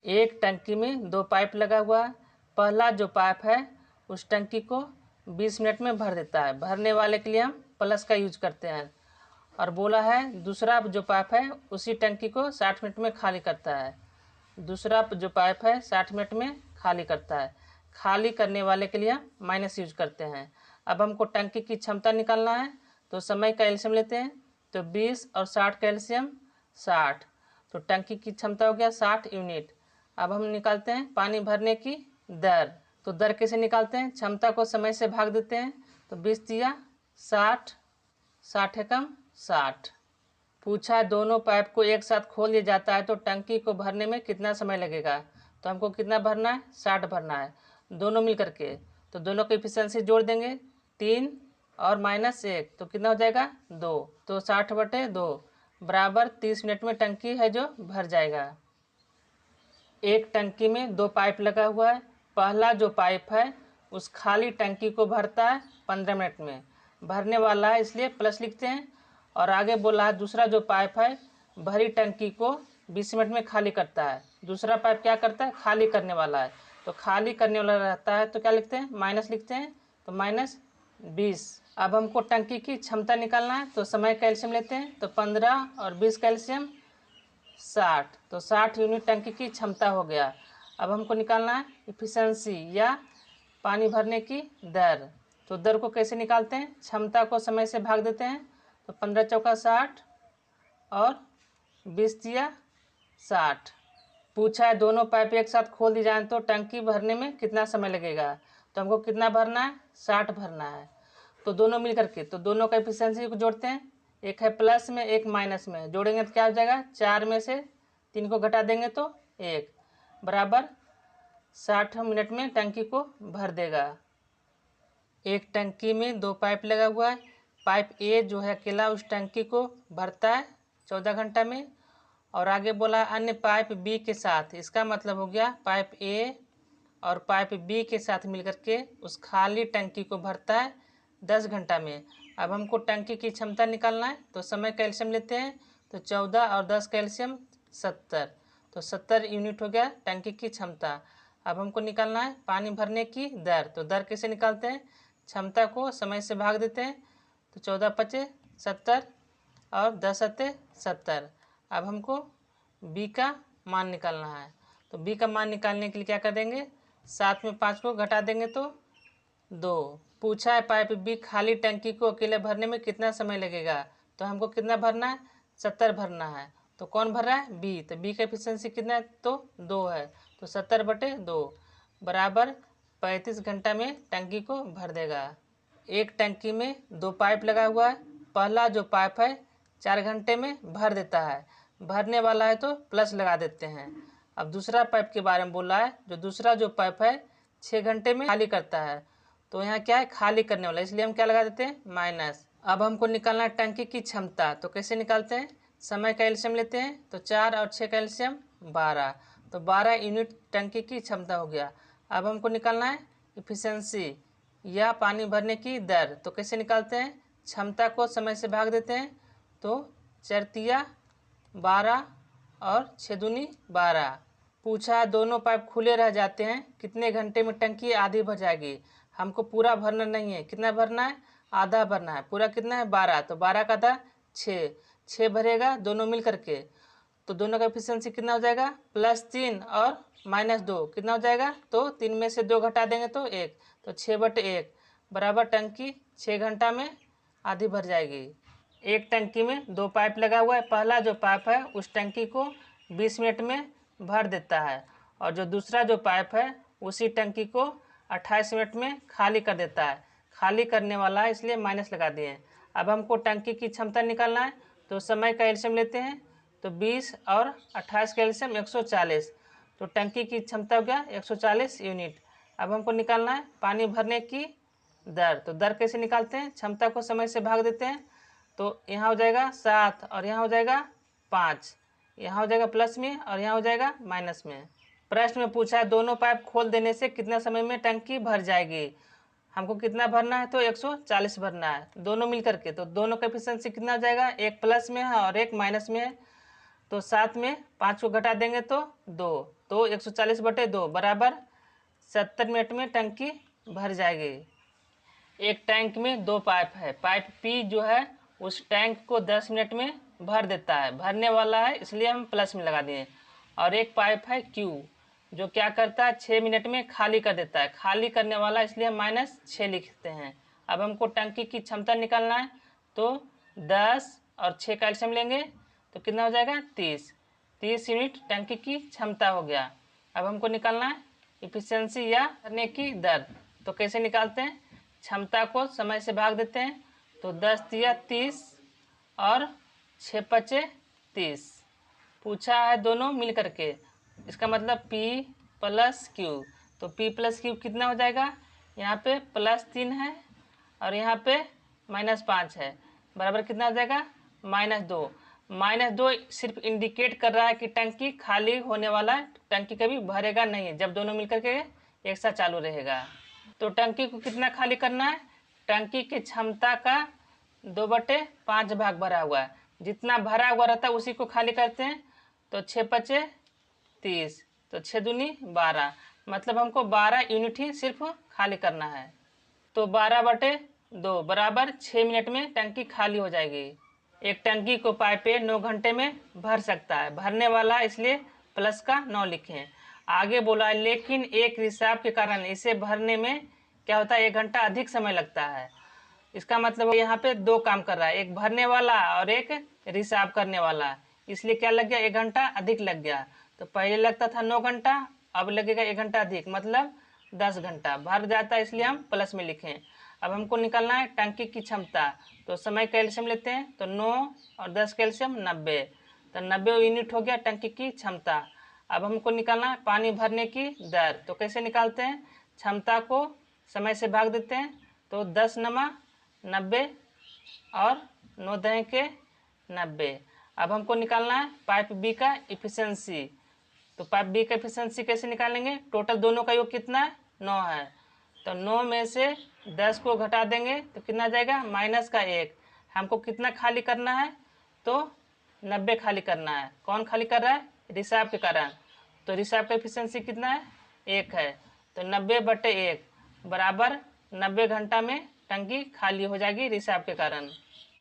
एक टंकी में दो पाइप लगा हुआ है। पहला जो पाइप है उस टंकी को 20 मिनट में भर देता है। भरने वाले के लिए हम प्लस का यूज करते हैं। और बोला है दूसरा जो पाइप है उसी टंकी को 60 मिनट में खाली करता है। दूसरा जो पाइप है 60 मिनट में खाली करता है। खाली करने वाले के लिए हम माइनस यूज करते हैं। अब हमको टंकी की क्षमता निकालना है, तो समय का एलसीएम लेते हैं। तो 20 और 60 का एलसीएम 60, तो टंकी की क्षमता हो गया 60 यूनिट। अब हम निकालते हैं पानी भरने की दर। तो दर कैसे निकालते हैं? क्षमता को समय से भाग देते हैं। तो 20 दिया 60, 60 एकम 60। पूछा है दोनों पाइप को एक साथ खोल दिया जाता है तो टंकी को भरने में कितना समय लगेगा। तो हमको कितना भरना है? 60 भरना है, दोनों मिल करके। तो दोनों की एफिशिएंसी जोड़ देंगे, 3 और -1, तो कितना हो जाएगा? 2। तो 60/2 बराबर 30 मिनट में टंकी है जो भर जाएगा। एक टंकी में दो पाइप लगा हुआ है। पहला जो पाइप है उस खाली टंकी को भरता है 15 मिनट में। भरने वाला है इसलिए प्लस लिखते हैं। और आगे बोला है दूसरा जो पाइप है भरी टंकी को 20 मिनट में खाली करता है। दूसरा पाइप क्या करता है? खाली करने वाला है। तो खाली करने वाला रहता है तो क्या लिखते हैं? माइनस लिखते हैं। तो -20। अब हमको टंकी की क्षमता निकालना है, तो समय का एलसीएम लेते हैं। तो 15 और 20 का एलसीएम 60, तो 60 यूनिट टंकी की क्षमता हो गया। अब हमको निकालना है इफिशिएंसी या पानी भरने की दर। तो दर को कैसे निकालते हैं? क्षमता को समय से भाग देते हैं। तो 15 चौका 60 और 20 दिया 60। पूछा है दोनों पाइप एक साथ खोल दी जाए तो टंकी भरने में कितना समय लगेगा। तो हमको कितना भरना है? 60 भरना है। तो दोनों मिल करके, तो दोनों का एफिशिएंसी को जोड़ते हैं। एक है प्लस में, एक माइनस में, जोड़ेंगे तो क्या हो जाएगा? 4 में से 3 को घटा देंगे तो 1 बराबर 60 मिनट में टंकी को भर देगा। एक टंकी में दो पाइप लगा हुआ है। पाइप ए जो है अकेला उस टंकी को भरता है 14 घंटा में। और आगे बोला अन्य पाइप बी के साथ, इसका मतलब हो गया पाइप ए और पाइप बी के साथ मिलकर के उस खाली टंकी को भरता है 10 घंटा में। अब हमको टंकी की क्षमता निकालना है, तो समय का एलसीएम लेते हैं। तो 14 और 10 का एलसीएम 70, तो 70 यूनिट हो गया टंकी की क्षमता। अब हमको निकालना है पानी भरने की दर। तो दर कैसे निकालते हैं? क्षमता को समय से भाग देते हैं। तो 14 पचे 70 और 10 सत्ते 70। अब हमको बी का मान निकालना है। तो बी का मान निकालने के लिए क्या कर देंगे? 7 में 5 को घटा देंगे तो 2। पूछा है पाइप बी खाली टंकी को अकेले भरने में कितना समय लगेगा। तो हमको कितना भरना है? 70 भरना है। तो कौन भर रहा है? बी। तो बी का एफिशिएंसी कितना है? तो 2 है। तो 70/2 बराबर 35 घंटा में टंकी को भर देगा। एक टंकी में दो पाइप लगा हुआ है। पहला जो पाइप है 4 घंटे में भर देता है। भरने वाला है तो प्लस लगा देते हैं। अब दूसरा पाइप के बारे में बोला है, जो दूसरा जो पाइप है 6 घंटे में खाली करता है। तो यहाँ क्या है? खाली करने वाला, इसलिए हम क्या लगा देते हैं? माइनस। अब हमको निकालना है टंकी की क्षमता। तो कैसे निकालते हैं? समय का एलसीएम लेते हैं। तो 4 और 6 का एलसीएम 12, तो 12 यूनिट टंकी की क्षमता हो गया। अब हमको निकालना है इफिशिएंसी या पानी भरने की दर। तो कैसे निकालते हैं? क्षमता को समय से भाग देते हैं। तो 4 तिया 12 और 6 दूनी 12। पूछा दोनों पाइप खुले रह जाते हैं कितने घंटे में टंकी आधी भर जाएगी। हमको पूरा भरना नहीं है, कितना भरना है? आधा भरना है। पूरा कितना है? 12, तो 12 का आधा 6 भरेगा दोनों मिल करके। तो दोनों का एफिशिएंसी कितना हो जाएगा? +3 और -2 कितना हो जाएगा? तो 3 में से 2 घटा देंगे तो 1, तो 6/1 बराबर टंकी 6 घंटा में आधी भर जाएगी। एक टंकी में दो पाइप लगा हुआ है। पहला जो पाइप है उस टंकी को 20 मिनट में भर देता है और जो दूसरा जो पाइप है उसी टंकी को 28 मिनट में खाली कर देता है। खाली करने वाला है इसलिए माइनस लगा दिए। अब हमको टंकी की क्षमता निकालना है, तो समय का एलसीएम लेते हैं। तो 20 और 28 का एलसीएम 140, तो टंकी की क्षमता हो गया 140 यूनिट। अब हमको निकालना है पानी भरने की दर। तो दर कैसे निकालते हैं? क्षमता को समय से भाग देते हैं। तो यहाँ हो जाएगा 7 और यहाँ हो जाएगा 5, यहाँ हो जाएगा प्लस में और यहाँ हो जाएगा माइनस में। प्रश्न में पूछा है दोनों पाइप खोल देने से कितना समय में टंकी भर जाएगी। हमको कितना भरना है? तो 140 भरना है दोनों मिल करके। तो दोनों का एफिशिएंसी कितना हो जाएगा? एक प्लस में है और एक माइनस में है। तो 7 में 5 को घटा देंगे तो 2, तो 140/2 बराबर 70 मिनट में टंकी भर जाएगी। एक टैंक में 2 पाइप है। पाइप पी जो है उस टैंक को 10 मिनट में भर देता है, भरने वाला है इसलिए हम प्लस में लगा दिए। और एक पाइप है क्यू जो क्या करता है 6 मिनट में खाली कर देता है, खाली करने वाला इसलिए हम -6 लिखते हैं। अब हमको टंकी की क्षमता निकालना है, तो 10 और 6 का एलसीएम लेंगे तो कितना हो जाएगा 30 यूनिट टंकी की क्षमता हो गया। अब हमको निकालना है इफिशियंसी या भरने की दर। तो कैसे निकालते हैं, क्षमता को समय से भाग देते हैं, तो 10 तिया 30 और 6 पचे 30। पूछा है दोनों मिल करके, इसका मतलब P + Q। तो P + Q कितना हो जाएगा, यहाँ पे +3 है और यहाँ पे -5 है, बराबर कितना हो जाएगा -2। -2 सिर्फ इंडिकेट कर रहा है कि टंकी खाली होने वाला है, टंकी कभी भरेगा नहीं जब दोनों मिलकर के एक साथ चालू रहेगा। तो टंकी को कितना खाली करना है, टंकी की क्षमता का 2/5 भाग भरा हुआ है, जितना भरा हुआ रहता है उसी को खाली करते हैं। तो 6 पचे 30, तो 6 दूनी 12, मतलब हमको 12 यूनिट ही सिर्फ खाली करना है। तो 12/2 बराबर 6 मिनट में टंकी खाली हो जाएगी। एक टंकी को पाइपे 9 घंटे में भर सकता है, भरने वाला इसलिए प्लस का 9 लिखें। आगे बोला लेकिन एक रिसाव के कारण इसे भरने में क्या होता है 1 घंटा अधिक समय लगता है। इसका मतलब यहाँ पे 2 काम कर रहा है, एक भरने वाला और एक रिसाव करने वाला, इसलिए क्या लग गया 1 घंटा अधिक लग गया। तो पहले लगता था 9 घंटा, अब लगेगा 1 घंटा अधिक, मतलब 10 घंटा भर जाता है, इसलिए हम प्लस में लिखें। अब हमको निकालना है टंकी की क्षमता, तो समय का एलसीएम लेते हैं, तो 9 और 10 का एलसीएम 90, तो 90 यूनिट हो गया टंकी की क्षमता। अब हमको निकालना है पानी भरने की दर। तो कैसे निकालते हैं, क्षमता को समय से भाग देते हैं, तो 10 नमा 90 और 9 दहें के 90। अब हमको निकालना है पाइप बी का इफिशियंसी। तो पाइप बी का इफिशियंसी कैसे निकालेंगे, टोटल दोनों का योग कितना है 9 है, तो 9 में से 10 को घटा देंगे तो कितना जाएगा -1। हमको कितना खाली करना है, तो 90 खाली करना है। कौन खाली कर रहा है, रिसाव के कारण, तो रिसाव का एफिशिएंसी कितना है 1 है, तो 90/1 बराबर 90 घंटा में टंकी खाली हो जाएगी रिसाव के कारण।